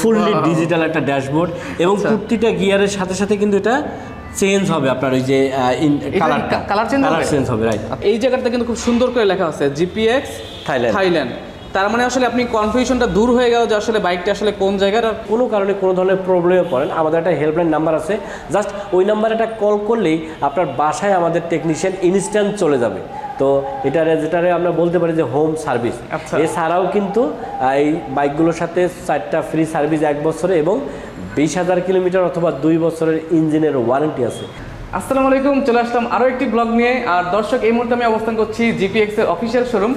Fully digital একটা dashboard এবং প্রতিটা গিয়ারের সাথে সাথে কিন্তু এটা চেঞ্জ হবে আপনার ওই যে কালার চেঞ্জ হবে রাইট। এই জায়গাটা কিন্তু খুব সুন্দর করে লেখা আছে GPX থাইল্যান্ড। তার মানে আসলে আপনি কনফিউশনটা দূর হয়ে গেল যে আসলে বাইকটা আসলে কোন জায়গার। কোনো কারণে কোনো ধরনের প্রবলেমে পড়েন, আমাদের একটা হেল্পলাইন নাম্বার আছে, জাস্ট ওই নাম্বারে একটা কল করলেই আপনার বাসায় আমাদের টেকনিশিয়ান ইনস্ট্যান্ট চলে যাবে। তো যেটারে আমরা বলতে পারি যে হোম সার্ভিস। এছাড়াও কিন্তু এই বাইকগুলোর সাথে 4টা ফ্রি সার্ভিস 1 বছরে এবং 20,000 কিলোমিটার অথবা 2 বছরের ইঞ্জিনের ওয়ারেন্টি আছে। আসসালামু আলাইকুম, চলে আসলাম আরও একটি ব্লগ নিয়ে। আর দর্শক, এই মুহূর্তে আমি অবস্থান করছি GPX এর অফিসিয়াল শোরুম।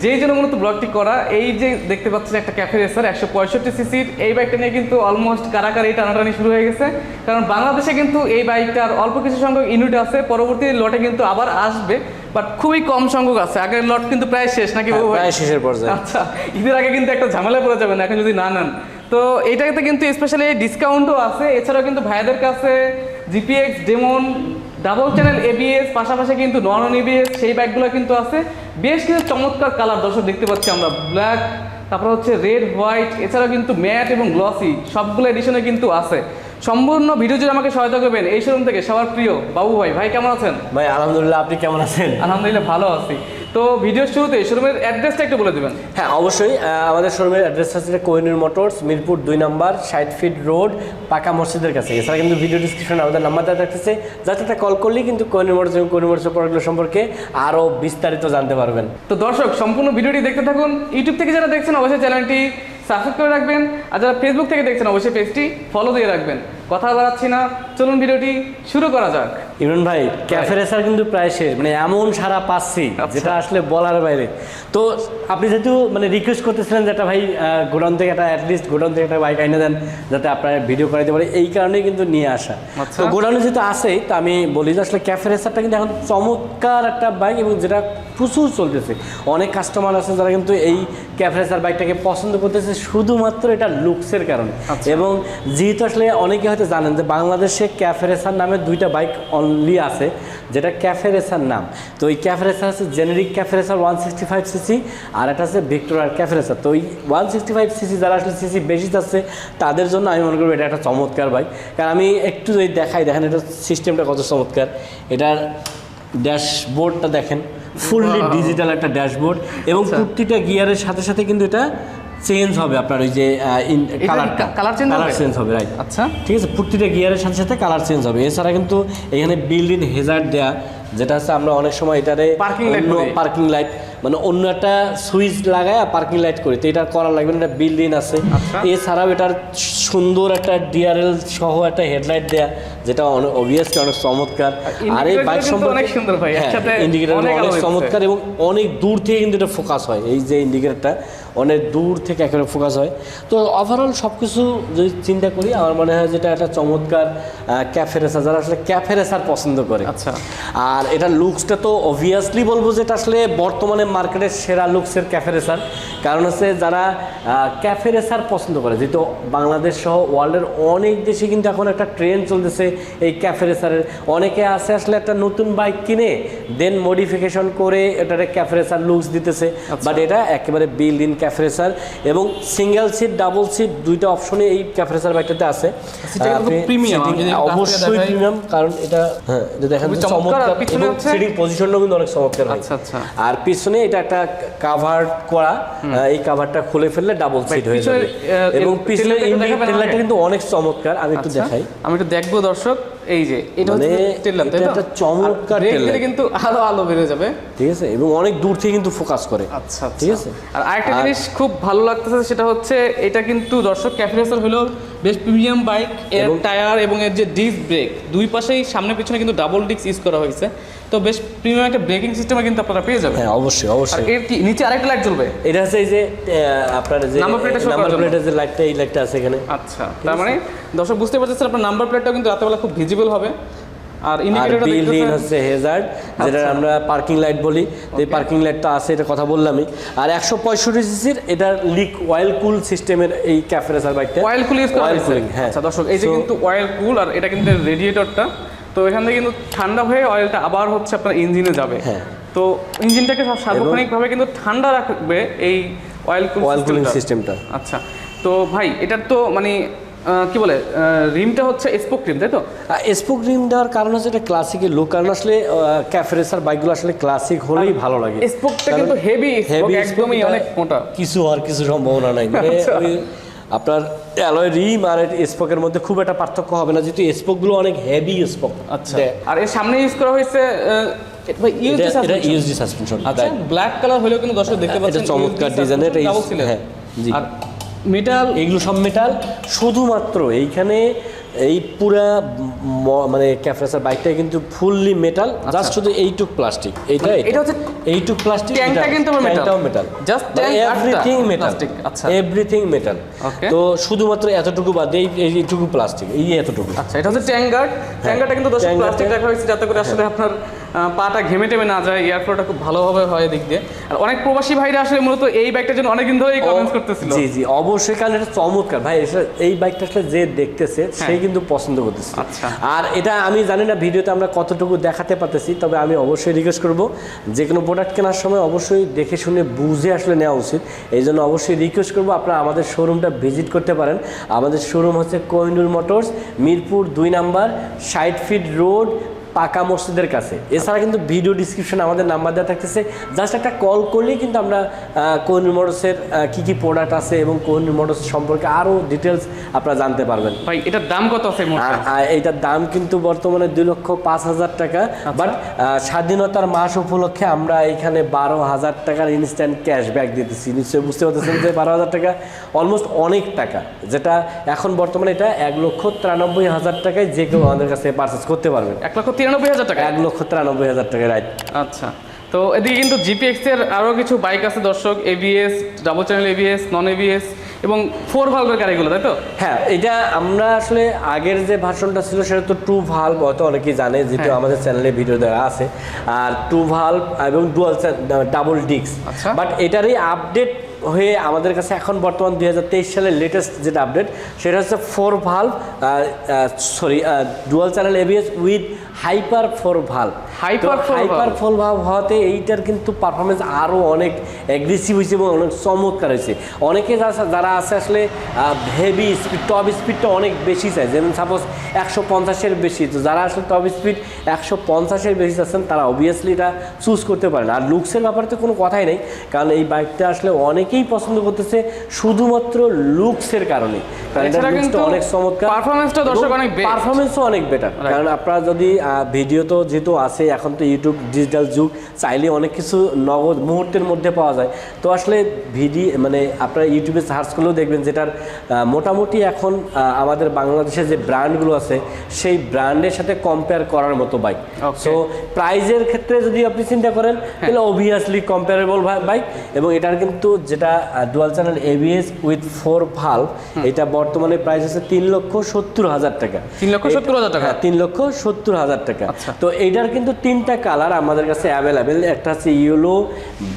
যেই জন্য মূলত ব্লগটি করা, এই যে দেখতে পাচ্ছেন একটা ক্যাফে রেসার 165 সিসির এই বাইকটা নিয়ে কিন্তু অলমোস্ট কারাকারি টানাটানি শুরু হয়ে গেছে। কারণ বাংলাদেশে কিন্তু এই বাইকটার অল্প কিছু সংখ্যক ইউনিট আছে, পরবর্তী লটে কিন্তু আবার আসবে, বাট খুবই কম সংখ্যক আছে। আগের লট কিন্তু প্রায় শেষ নাকি? প্রায় শেষের পর্যায়ে। আচ্ছা, ঈদের আগে কিন্তু একটা ঝামেলা পড়ে যাবেন এখন যদি না নেন। তো এইটাতে কিন্তু স্পেশালি ডিসকাউন্টও আছে। এছাড়াও কিন্তু ভাইয়াদের কাছে GPX demon double channel ABS, পাশাপাশি কিন্তু নন ABS সেই বাইকগুলো কিন্তু আছে। বেশ কিছু চমৎকার কালার দর্শক দেখতে পাচ্ছি আমরা, ব্ল্যাক, তারপর হচ্ছে রেড, হোয়াইট, এছাড়াও কিন্তু ম্যাট এবং গ্লসি সবগুলো এডিশনে কিন্তু আছে। সম্পূর্ণ ভিডিও জুড়ে আমাকে সহায়তা করবেন এই শোরুম থেকে সবার প্রিয় বাবু ভাই। ভাই কেমন আছেন? ভাই আলহামদুলিল্লাহ, আপনি কেমন আছেন? আলহামদুলিল্লাহ ভালো আছি। তো ভিডিওর শুরুতে শোরুমের অ্যাড্রেসটা একটু বলে দেবেন। হ্যাঁ অবশ্যই, আমাদের শোরুমের অ্যাড্রেস হচ্ছে কোহিনুর মোটরস, মিরপুর 2 নম্বর, 60 ফিট রোড, পাকা মসজিদের কাছে। এছাড়া কিন্তু ভিডিও ডিসক্রিপশনে আমাদের নাম্বার দেওয়া থাকতেছে, যাতে একটা কল করলেই কিন্তু কোহিনুর মোটরস এবং কোহিনুর মোটরসের প্রোডাক্টগুলো সম্পর্কে আরও বিস্তারিত জানতে পারবেন। তো দর্শক, সম্পূর্ণ ভিডিওটি দেখতে থাকুন। ইউটিউব থেকে যারা দেখছেন অবশ্যই চ্যানেলটি সাবস্ক্রাইব করে রাখবেন, আর যারা ফেসবুক থেকে দেখছেন অবশ্যই পেজটি ফলো দিয়ে রাখবেন। কথা বাড়াচ্ছি না, চলুন ভিডিওটি শুরু করা যাক। ইমরান ভাই, ক্যাফে রেসার কিন্তু প্রায় শেষ, মানে এমন সারা পাচ্ছি যেটা আসলে বলার বাইরে। তো আপনি যেহেতু মানে রিকোয়েস্ট করতেছিলেন যে একটা ভাই গোডাউন থেকে একটা অ্যাটলিস্ট গোডাউন থেকে একটা বাইক এনে দেন যাতে আপনার ভিডিও করাইতে পারে, এই কারণেই কিন্তু নিয়ে আসা। তো গোডাউনে যেহেতু আসেই, তো আমি বলি যে আসলে ক্যাফে রেসারটা কিন্তু এখন চমৎকার একটা বাইক এবং যেটা প্রচুর চলতেছে। অনেক কাস্টমার আছে যারা কিন্তু এই ক্যাফে রেসার বাইকটাকে পছন্দ করতেছে শুধুমাত্র এটা লুকসের কারণে। এবং যেহেতু আসলে অনেকে হয়তো জানেন যে বাংলাদেশে ক্যাফে রেসার নামে 2টা বাইক অনলি আছে, যেটা ক্যাফে রেসার নাম। তো এই ক্যাফে রেসার হচ্ছে জেনেরিক ক্যাফে রেসার 165 সিসি, আর একটা হচ্ছে ভিক্টোরিয়ার ক্যাফে রেসার। তো ওই 165 সিসি যারা আসলে সিসি বেশি যাচ্ছে তাদের জন্য আমি মনে করবো এটা একটা চমৎকার বাইক। কারণ আমি একটু যদি দেখেন এটার সিস্টেমটা কত চমৎকার। এটার ড্যাশবোর্ডটা দেখেন, ফুললি ডিজিটাল একটা ড্যাশবোর্ড এবং প্রতিটা গিয়ারের সাথে সাথে কিন্তু এটা চেঞ্জ হবে আপনার ওই যে কালার চেঞ্জ হবে রাইট। আচ্ছা, ঠিক আছে, প্রতিটা গিয়ারের সাথে সাথে কালার চেঞ্জ হবে। এছাড়া কিন্তু এখানে বিল্ড ইন হেজার্ড দেয়া, যেটা হচ্ছে আমরা অনেক সময় এটারে পার্কিং লাইট মানে অন্য একটা সুইচ লাগায় পার্কিং লাইট করি, তো এটা করা লাগবে না, এটা বিল্ড ইন আছে। এছাড়াও এটার সুন্দর একটা DRL সহ একটা হেডলাইট দেয়া, যেটা অবভিয়াসলি অনেক চমৎকার। আর এই বাইক সম্পর্কে অনেক সুন্দর ভাই, ইন্ডিকেটর অনেক চমৎকার এবং অনেক দূর থেকে কিন্তু এটা ফোকাস হয়। এই যে ইন্ডিকেটরটা অনেক দূর থেকে একেবারে ফোকাস হয়। তো ওভারঅল সব কিছু যদি চিন্তা করি আমার মনে হয় যেটা একটা চমৎকার ক্যাফে রেসার, যারা আসলে ক্যাফে রেসার পছন্দ করে। আচ্ছা, আর এটার লুকসটা তো অবভিয়াসলি বলবো যেটা আসলে বর্তমানে মার্কেটের সেরা লুকসের ক্যাফে রেসার। কারণ হচ্ছে যারা ক্যাফে রেসার পছন্দ করে, যেহেতু বাংলাদেশ সহ ওয়ার্ল্ডের অনেক দেশে কিন্তু এখন একটা ট্রেন্ড চলতেছে এই ক্যাফে রেসারের। অনেকে আছে আসলে একটা নতুন বাইক কিনে দেন মডিফিকেশন করে এটারে ক্যাফে রেসার লুকস দিতেছে, বাট এটা একেবারে বিল্ড ইন ক্যাফে রেসার এবং সিঙ্গেল সিট ডাবল সিট 2টা অপশনে এই ক্যাফে রেসার বাইকটাতে আছে। অবশ্যই প্রিমিয়াম, কারণ এটা এটা দেখেন চমৎকার এবং সিটিং পজিশনটাও কিন্তু অনেক চমৎকার। আচ্ছা, আর পিছনে এটা একটা কাভার করা, এই কাভারটা খুলে ফেললে ডাবল সিট হয়ে যাবে এবং পিছনে ইন্ডিকেটরটা কিন্তু অনেক চমৎকার। আমি একটু দেখাই, আমি একটু দেখবো দর্শক। এই যে এটা একটা চমৎকার টেল, কিন্তু আলো বেরিয়ে যাবে, ঠিক আছে, এবং অনেক দূর থেকে কিন্তু ফোকাস করে। আচ্ছা, ঠিক আছে। আর আরেকটা জিনিস খুব ভালো লাগতেছে, সেটা হচ্ছে এটা কিন্তু দর্শক ক্যাফে রেসার হলো বেশ প্রিমিয়াম বাইক। এর টায়ার এবং এর যে ডিস্ক ব্রেক দুই পাশেই সামনে পিছনে কিন্তু ডাবল ডিস্ক ইউজ করা হয়েছে, তো বেশ প্রিমিয়াম একটা ব্রেকিং সিস্টেম কিন্তু আপনারা পেয়ে যাবেন। হ্যাঁ অবশ্যই অবশ্যই। এর কি নিচে আরেকটা লাইট জ্বলবে? এটা হচ্ছে এই যে আপনার যে নাম্বার প্লেটের যে লাইটটা, এই লাইটটা আছে এখানে। আচ্ছা, তার মানে দর্শক বুঝতে পারছেন আপনার নাম্বার প্লেটটাও কিন্তু রাতেবেলা খুব ভিজিবল হবে। আর ইন্ডিকেটরটা বিল্ড ইন হচ্ছে হেজার্ড, যেটা আমরা পার্কিং লাইট বলি। এই পার্কিং লাইটটা আছে, এটা কথা বললামই। আর 165 সিসির এটা লিক অয়েল কুল সিস্টেমের এই ক্যাফে রেসার বাইকটা। অয়েল কুল ইউজ করা হয়েছে। হ্যাঁ আচ্ছা দর্শক, এই যে কিন্তু অয়েল কুল, আর এটা কিন্তু রেডিয়েটরটা, তো এখান থেকে কিন্তু ঠান্ডা হয়ে অয়েলটা আবার হচ্ছে আপনার ইঞ্জিনে যাবে। হ্যাঁ, তো ইঞ্জিনটাকে সার্বক্ষণিকভাবে কিন্তু ঠান্ডা রাখবে এই অয়েল কুলিং সিস্টেমটা। আচ্ছা, তো ভাই এটার তো মানে কি বলে রিমটা হচ্ছে স্পোক রিম, তাই তো? স্পোক রিম দেওয়ার কারণ হচ্ছে এটা ক্লাসিকের লুক, কারণ আসলে ক্যাফে রেসার বাইকগুলো আসলে ক্লাসিক হলেই ভালো লাগে। স্পোকটা কিন্তু হেভি স্পোক, একদমই অনেক মোটা, কিছু আর কিছু সম্ভাবনা নাই। মানে ওই আপনার অ্যালয় রিম আর স্পোকের মধ্যে খুব একটা পার্থক্য হবে না, যেহেতু স্পোকগুলো অনেক হেভি স্পোক। আচ্ছা, আর এর সামনে ইউজ করা হয়েছে ইউএসডি সাসপেনশন। আচ্ছা, ব্ল্যাক কালার হলেও কিন্তু দর্শক দেখতে পাচ্ছেন এটা চমৎকার ডিজাইন। এটা হ্যাঁ জি, আর মেটাল, এগুলো সব মেটাল। শুধুমাত্র এইখানে এই পুরা মানে ক্যাফরেসার বাইকটা কিন্তু ফুললি মেটাল, জাস্ট শুধু এইটুক প্লাস্টিক। এটা হচ্ছে এইটুক প্লাস্টিক, ট্যাঙ্কটা কিন্তু মেটাল, জাস্ট এভরিথিং মেটাল। আচ্ছা, এভরিথিং মেটাল। তো শুধুমাত্র এতটুকু বাদ এইটুকু প্লাস্টিক, এই এতটুকু। আচ্ছা, এটা হচ্ছে ট্যাঙ্গার্ড। ট্যাঙ্গারটা কিন্তু দর্শক প্লাস্টিক রাখা হয়েছে যাতে করে আসলে আপনার পাটা ঘেমে টেমে না যায়, এয়ার ফ্লোটা খুব ভালোভাবে হয় দিক দিয়ে। আর অনেক প্রবাসী ভাইরা আসলে মূলত এই বাইকটার জন্য অনেকদিন ধরেই কমেন্টস করতেছিল। জি জি, অবশ্যই, কারণ এটা চমৎকার ভাই। এই বাইকটা আসলে যে দেখতেছে সেই কিন্তু পছন্দ করতেছে। আচ্ছা, আর এটা আমি জানি না ভিডিওতে আমরা কতটুকু দেখাতে পারতেছি, তবে আমি অবশ্যই রিকোয়েস্ট করব যে কোনো প্রোডাক্ট কেনার সময় অবশ্যই দেখে শুনে বুঝে আসলে নেওয়া উচিত। এই জন্য অবশ্যই রিকোয়েস্ট করবো আপনারা আমাদের শোরুমটা ভিজিট করতে পারেন। আমাদের শোরুম হচ্ছে Kohinoor motors, Mirpur 2 number, 60 fit road, পাকা মসজিদের কাছে। এছাড়া কিন্তু ভিডিও ডিসক্রিপশনে আমাদের নাম্বার দেওয়া থাকতেছে, জাস্ট একটা কল করলেই কিন্তু আমরা কোহিনুর মোটরসের কী কী প্রোডাক্ট আছে এবং কোহিনুর মোটরস সম্পর্কে আরও ডিটেলস আপনারা জানতে পারবেন। ভাই এটার দাম কত আছে? এইটার দাম কিন্তু বর্তমানে 2,05,000 টাকা। বাট স্বাধীনতার মাস উপলক্ষে আমরা এখানে 12,000 টাকার ইনস্ট্যান্ট ক্যাশব্যাক দিতেছি। নিশ্চয়ই বুঝতে পারতেছেন যে 12,000 টাকা অলমোস্ট অনেক টাকা, যেটা এখন বর্তমানে এটা 1,93,000 টাকায় যে কেউ আমাদের কাছে পারচেস করতে পারবেন। 1,93,000 টাকা? 1,93,000 টাকা, রাইট। আচ্ছা, তো এদিকে কিন্তু জিপিএক্স এর আরও কিছু বাইক আছে দর্শক, ABS, double channel ABS, non ABS এবং 4 ভালভের গাড়িগুলো, তাই তো? হ্যাঁ, এটা আমরা আসলে আগের যে ভার্সনটা ছিল সেটা তো 2 ভালভ, হয়তো অনেকেই জানে, যেহেতু আমাদের চ্যানেলে ভিডিও দেওয়া আছে। আর 2 ভালভ এবং ডাবল ডিস্ক। বাট এটারই আপডেট হয়ে আমাদের কাছে এখন বর্তমান 2023 সালের লেটেস্ট যেটা আপডেট সেটা হচ্ছে 4 valve, dual channel ABS with hyper 4 valve. Hyper 4 valve হওয়াতে এইটার কিন্তু পারফরমেন্স আরও অনেক অ্যাগ্রেসিভ হয়েছে এবং অনেক চমৎকার হয়েছে। অনেকে যারা আছে আসলে হেভি স্পিড, টপ স্পিডটা অনেক বেশি চায়, যেমন সাপোজ 150-এর বেশি, তো যারা আসলে টপ স্পিড 150-এর বেশি চাচ্ছেন তারা অবভিয়াসলি এটা চুজ করতে পারেন। আর লুকসের ব্যাপারে তো কোনো কথাই নেই, কারণ এই বাইকটা আসলে অনেকেই পছন্দ করতেছে শুধুমাত্র লুকসের কারণে, কারণ এটা লুকসটা অনেক চমৎকার, পারফরমেন্সও অনেক বেটার। কারণ আপনারা যদি ভিডিও তো যেহেতু আছে, এখন তো ইউটিউব ডিজিটাল যুগ, চাইলে অনেক কিছু নগদ মুহূর্তের মধ্যে পাওয়া যায়। তো আসলে মানে আপনারা ইউটিউবে সার্চ করলেও দেখবেন যেটার মোটামুটি এখন আমাদের বাংলাদেশের যে ব্র্যান্ডগুলো আছে সেই ব্র্যান্ডের সাথে কম্পেয়ার করার মতো বাইক। সো প্রাইজের ক্ষেত্রে যদি আপনি চিন্তা করেন তাহলে অবভিয়াসলি কম্পেয়ারেবল বাইক। এবং এটার কিন্তু যেটা dual channel ABS with 4 valve, এটা বর্তমানে প্রাইস আছে 3,70,000 টাকা। 3,70,000 টাকা? 3,70,000 টাকা। তো এইটার কিন্তু 3টা কালার আমাদের কাছে অ্যাভেলেবেল, একটা হচ্ছে ইয়েলো,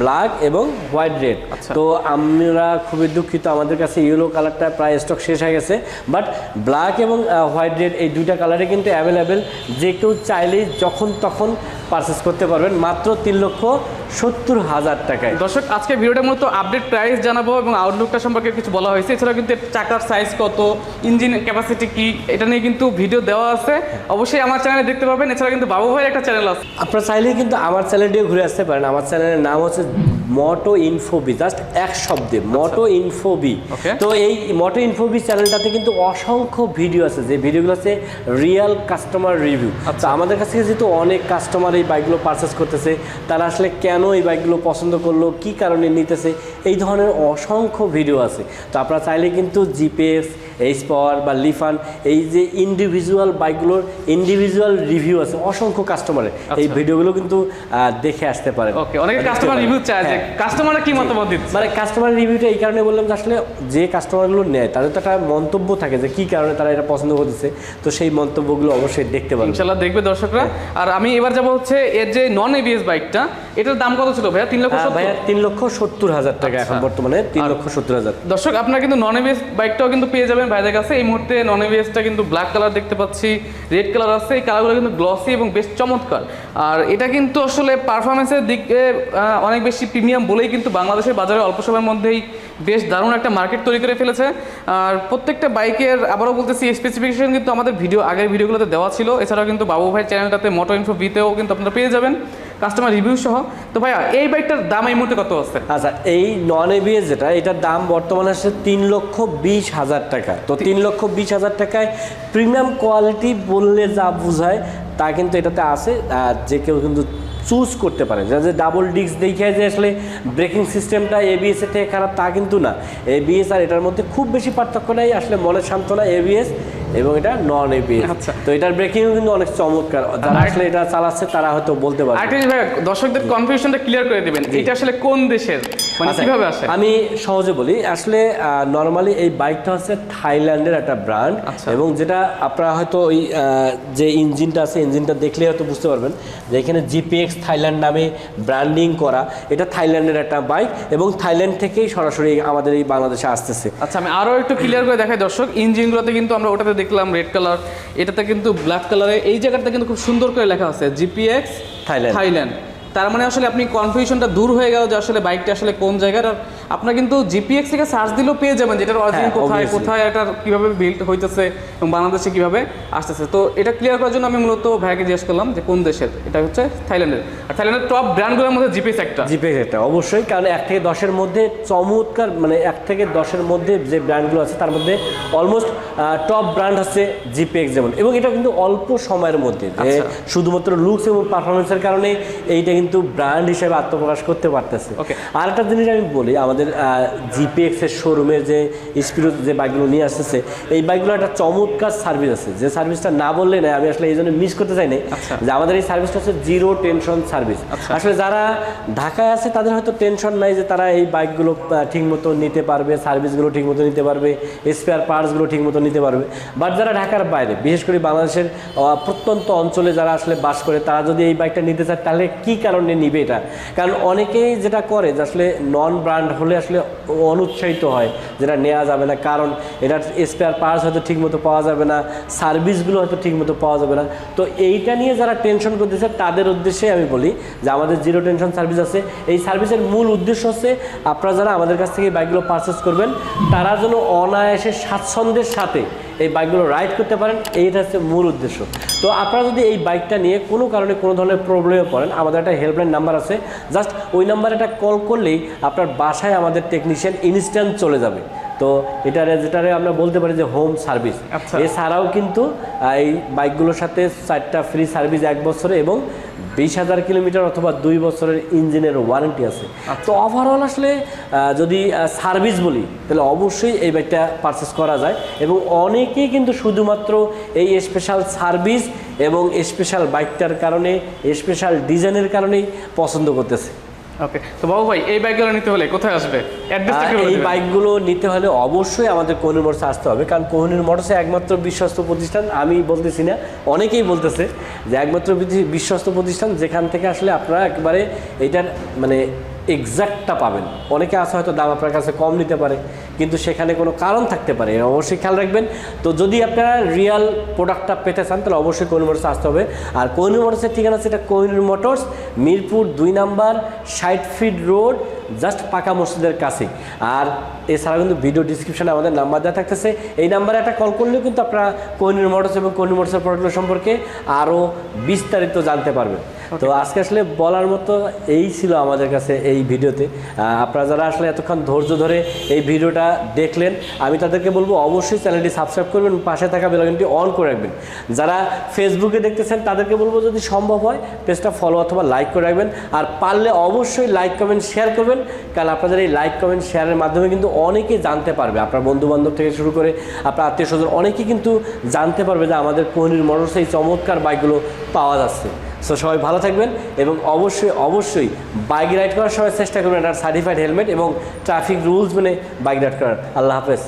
ব্ল্যাক এবং হোয়াইট রেড। তো আমরা খুবই দুঃখিত, আমাদের কাছে ইয়েলো কালারটা প্রায় স্টক শেষ হয়ে গেছে, বাট ব্ল্যাক এবং হোয়াইট রেড এই 2টা কালারে কিন্তু অ্যাভেলেবেল, যে কেউ চাইলেই যখন তখন পারচেস করতে পারবেন মাত্র 3,70,000 টাকায়। দর্শক, আজকে ভিডিওটা মূলত আপডেট প্রাইস জানাবো এবং আউটলুকটা সম্পর্কে কিছু বলা হয়েছে। এছাড়া কিন্তু চাকার সাইজ কত, ইঞ্জিন ক্যাপাসিটি কি, এটা নিয়ে কিন্তু ভিডিও দেওয়া আছে, অবশ্যই আমার চ্যানেলে দেখতে পাবেন। এছাড়া কিন্তু বাবু ভাইয়ের একটা চ্যানেল আছে, আপনারা চাইলেই কিন্তু আমার চ্যানেলটিও ঘুরে আসতে পারেন। আমার চ্যানেলের নাম হচ্ছে মোটো ইনফোবি, জাস্ট এক শব্দে মোটো ইনফোবি। তো এই মোটো ইনফোবি চ্যানেলটাতে কিন্তু অসংখ্য ভিডিও আছে, যে ভিডিওগুলো আছে রিয়েল কাস্টমার রিভিউ। আচ্ছা, আমাদের কাছে যেহেতু অনেক কাস্টমার এই বাইকগুলো পারচেস করতেছে, তারা আসলে কেন এই বাইকগুলো পছন্দ করলো, কি কারণে নিতেছে, এই ধরনের অসংখ্য ভিডিও আছে। তো আপনারা চাইলে কিন্তু জিপিএক্স, এইচ পাওয়ার বা লিফান, এই যে ইন্ডিভিজুয়াল বাইকগুলোর ইন্ডিভিজুয়াল রিভিউ আছে অসংখ্য কাস্টমারের, এই ভিডিওগুলো কিন্তু দেখে আসতে পারেন। ওকে, অনেকে কাস্টমার রিভিউ চায়, যে কাস্টমাররা কি মতামত দিচ্ছে, মানে কাস্টমার রিভিউটা এই কারণে বললাম যে আসলে যে কাস্টমারগুলো নেয় তাদের তো একটা মন্তব্য থাকে যে কি কারণে তারা এটা পছন্দ করতেছে, তো সেই মন্তব্যগুলো অবশ্যই দেখতে পারেন, ইনশাআল্লাহ দেখবে দর্শকরা। আর আমি এবার যাব হচ্ছে এর যে নন এবিএস বাইকটা, এটার দাম কত ছিল ভাইয়া? 3,70,000 টাকা এখন বর্তমানে, 3,70,000। দর্শক, আপনারা কিন্তু নন এবিএস বাইকটাও কিন্তু পেয়ে যাবেন ভাইদের কাছে। এই মুহূর্তে নন এবিএসটা কিন্তু ব্ল্যাক কালার দেখতে পাচ্ছি, রেড কালার আছে, এই কালারগুলো কিন্তু গ্লসি এবং বেশ চমৎকার। আর এটা কিন্তু আসলে পারফরমেন্সের দিকে অনেক বেশি প্রিমিয়াম বলেই কিন্তু বাংলাদেশের বাজারে অল্প সময়ের মধ্যেই বেশ দারুণ একটা মার্কেট তৈরি করে ফেলেছে। আর প্রত্যেকটা বাইকের আবারও বলতেছি স্পেসিফিকেশন কিন্তু আমাদের আগের ভিডিওগুলোতে দেওয়া ছিল। এছাড়াও কিন্তু বাবু ভাই চ্যানেলটাতে মোটো ইনফো ভিতেও কিন্তু আপনারা পেয়ে যাবেন কাস্টমার রিভিউ সহ। তো ভাইয়া এই বাইকটার দাম এই মুহূর্তে কত আছে? আচ্ছা, এই নন এবিএস যেটা, এটার দাম বর্তমানে আসছে 3,20,000 টাকা। তো 3,20,000 টাকায় প্রিমিয়াম কোয়ালিটি বললে যা বোঝায় তা কিন্তু এটাতে আছে। আর যে কেউ কিন্তু চুজ করতে পারে, যে ডাবল ডিস্ক দেখে যে আসলে ব্রেকিং সিস্টেমটা এবিএস এর থেকে খারাপ তা কিন্তু না। এবিএস আর এটার মধ্যে খুব বেশি পার্থক্য নাই, আসলে মনের সান্ত্বনা এবিএস এবং এটা নন এবিএস। আচ্ছা, তো এটার ব্রেকিংও কিন্তু অনেক চমৎকার, যারা আসলে এটা চালাচ্ছে তারা হয়তো বলতে পারবে। আরেকটা জিনিস ভাই, দর্শকদের কনফিউশনটা ক্লিয়ার করে দিবেন, এটা আসলে কোন দেশের, মানে কিভাবে আসে? আমি সহজে বলি, আসলে নর্মালি এই বাইকটা হচ্ছে থাইল্যান্ডের একটা ব্র্যান্ড, এবং যেটা আপনারা হয়তো ওই যে ইঞ্জিনটা আছে, ইঞ্জিনটা দেখলে হয়তো বুঝতে পারবেন যে এখানে জিপিএক্স থাইল্যান্ড নামে ব্র্যান্ডিং করা। এটা থাইল্যান্ডের একটা বাইক এবং থাইল্যান্ড থেকেই সরাসরি আমাদের এই বাংলাদেশে আসতেছে। আচ্ছা, আমি আরও একটু ক্লিয়ার করে দেখাই দর্শক। ইঞ্জিনগুলোতে কিন্তু আমরা ওটাতে দেখলাম রেড কালার, এটাতে কিন্তু ব্ল্যাক কালারে, এই জায়গাটা কিন্তু খুব সুন্দর করে লেখা আছে জিপিএক্স থাইল্যান্ড। তার মানে আসলে আপনি কনফিউশনটা দূর হয়ে গেল যে আসলে বাইকটা আসলে কোন জায়গার। আর আপনারা কিন্তু জিপিএক্স থেকে সার্চ দিলেও পেয়ে যাবেন যেটার অরিজিন কোথায় কোথায়, এটার কিভাবে বিল্ড হইতেছে এবং বাংলাদেশে কিভাবে আসতেছে। তো এটা ক্লিয়ার করার জন্য আমি মূলত ভাইকে জিজ্ঞেস করলাম যে কোন দেশের। এটা হচ্ছে থাইল্যান্ডের। আর থাইল্যান্ডের টপ ব্র্যান্ডগুলোর মধ্যে জিপিএক্স একটা অবশ্যই, কারণ 1 থেকে 10-এর মধ্যে চমৎকার, মানে 1 থেকে 10-এর মধ্যে যে ব্র্যান্ডগুলো আছে তার মধ্যে অলমোস্ট টপ ব্র্যান্ড হচ্ছে জিপিএক্স যেমন। এবং এটা কিন্তু অল্প সময়ের মধ্যে যে শুধুমাত্র লুকস এবং পারফরমেন্সের কারণে এইটা কিন্তু ব্র্যান্ড হিসেবে আত্মপ্রকাশ করতে পারতেছে। আর একটা জিনিস আমি বলি, আমাদের জিপিএক্স এর শোরুমের যে স্পিডো যে বাইকগুলো নিয়ে আসতেছে, এই বাইকগুলো একটা চমৎকার সার্ভিস আছে, যে সার্ভিসটা না বললে না, আমি আসলে এই জন্য মিস করতে চাই না যে আমাদের এই সার্ভিসটা হচ্ছে জিরো টেনশন সার্ভিস। আসলে যারা ঢাকায় আছে তাদের হয়তো টেনশন নাই যে তারা এই বাইকগুলো ঠিকমতো নিতে পারবে, সার্ভিসগুলো ঠিকমতো নিতে পারবে, স্পেয়ার পার্টসগুলো ঠিকমতো নিতে পারবে। বাট যারা ঢাকার বাইরে, বিশেষ করে বাংলাদেশের প্রত্যন্ত অঞ্চলে যারা আসলে বাস করে, তারা যদি এই বাইকটা নিতে চায় তাহলে কী কারণে নিবে এটা? কারণ অনেকেই যেটা করে যে আসলে নন ব্র্যান্ড হলে আসলে অনুৎসাহিত হয়, যেটা নেওয়া যাবে না, কারণ এটার স্পেয়ার পার্টস হয়তো ঠিকমতো পাওয়া যাবে না, সার্ভিসগুলো হয়তো ঠিকমতো পাওয়া যাবে না। তো এইটা নিয়ে যারা টেনশন করতেছে তাদের উদ্দেশ্যে আমি বলি যে আমাদের জিরো টেনশন সার্ভিস আছে। এই সার্ভিসের মূল উদ্দেশ্য হচ্ছে আপনারা যারা আমাদের কাছ থেকে বাইকগুলো পারচেস করবেন তারা যেন অনায়াসে স্বাচ্ছন্দ্যের সাথে এই বাইকগুলো রাইড করতে পারেন, এইটা হচ্ছে মূল উদ্দেশ্য। তো আপনারা যদি এই বাইকটা নিয়ে কোনো কারণে কোনো ধরনের প্রবলেমে পড়েন, আমাদের একটা হেল্পলাইন নাম্বার আছে, জাস্ট ওই নাম্বারে একটা কল করলেই আপনার বাসায় আমাদের টেকনিশিয়ান ইনস্ট্যান্ট চলে যাবে। তো যেটারে আমরা বলতে পারি যে হোম সার্ভিস। এছাড়াও কিন্তু এই বাইকগুলোর সাথে 4টা ফ্রি সার্ভিস 1 বছরে এবং 20,000 কিলোমিটার অথবা 2 বছরের ইঞ্জিনের ওয়ারেন্টি আছে। তো ওভারঅল আসলে যদি সার্ভিস বলি তাহলে অবশ্যই এই বাইকটা পারচেস করা যায়, এবং অনেকেই কিন্তু শুধুমাত্র এই স্পেশাল সার্ভিস এবং স্পেশাল বাইকটার কারণে, স্পেশাল ডিজাইনের কারণেই পছন্দ করতেছে। ওকে, তো বাবু ভাই এই বাইকগুলো নিতে হলে কোথায় আসবে? এই বাইকগুলো নিতে হলে অবশ্যই আমাদের কোহিনুর মোটরসে আসতে হবে, কারণ কোহিনুর মোটরসে একমাত্র বিশ্বস্ত প্রতিষ্ঠান, আমি বলতেছি না, অনেকেই বলতেছে যে একমাত্র বিশ্বস্ত প্রতিষ্ঠান যেখান থেকে আসলে আপনারা একেবারে এইটার মানে এক্সাক্টটা পাবেন। অনেকে আছে হয়তো দাম আপনার কাছে কম নিতে পারে, কিন্তু সেখানে কোনো কারণ থাকতে পারে, অবশ্যই খেয়াল রাখবেন। তো যদি আপনারা রিয়াল প্রোডাক্টটা পেতে চান তাহলে অবশ্যই কোহিনুর মোটরসে আসতে হবে। আর কোহিনুর মোটরসের ঠিকানা আছে, এটা Kohinoor motors, Mirpur 2 number 60 fit road, just পাকা মসজিদের কাছে। আর এছাড়া কিন্তু ভিডিও ডিসক্রিপশনে আমাদের নাম্বার দেওয়া থাকতেছে, এই নাম্বারে একটা কল করলেও কিন্তু আপনারা কোহিনুর মোটরস এবং কোহিনুর মোটরসের প্রোডাক্টগুলো সম্পর্কে আরও বিস্তারিত জানতে পারবেন। তো আজকে আসলে বলার মতো এই ছিল আমাদের কাছে এই ভিডিওতে। আপনারা যারা আসলে এতক্ষণ ধৈর্য ধরে এই ভিডিওটা দেখলেন, আমি তাদেরকে বলবো অবশ্যই চ্যানেলটি সাবস্ক্রাইব করবেন, পাশে থাকা বেল আইকনটি অন করে রাখবেন। যারা ফেসবুকে দেখতেছেন তাদেরকে বলবো যদি সম্ভব হয় পেজটা ফলো অথবা লাইক করে রাখবেন, আর পারলে অবশ্যই লাইক কমেন্ট শেয়ার করবেন, কারণ আপনাদের এই লাইক কমেন্ট শেয়ারের মাধ্যমে কিন্তু অনেকে জানতে পারবে, আপনার বন্ধুবান্ধব থেকে শুরু করে আপনার আত্মীয় স্বজন অনেকেই কিন্তু জানতে পারবে যে আমাদের কোহিনুর মোটরসে এই চমৎকার বাইকগুলো পাওয়া যাচ্ছে। সো সবাই ভালো থাকবেন এবং অবশ্যই বাইক রাইড করার সময় চেষ্টা করবেন একটা সার্টিফাইড হেলমেট এবং ট্রাফিক রুলস মেনে বাইক রাইড করার। আল্লাহ হাফেজ।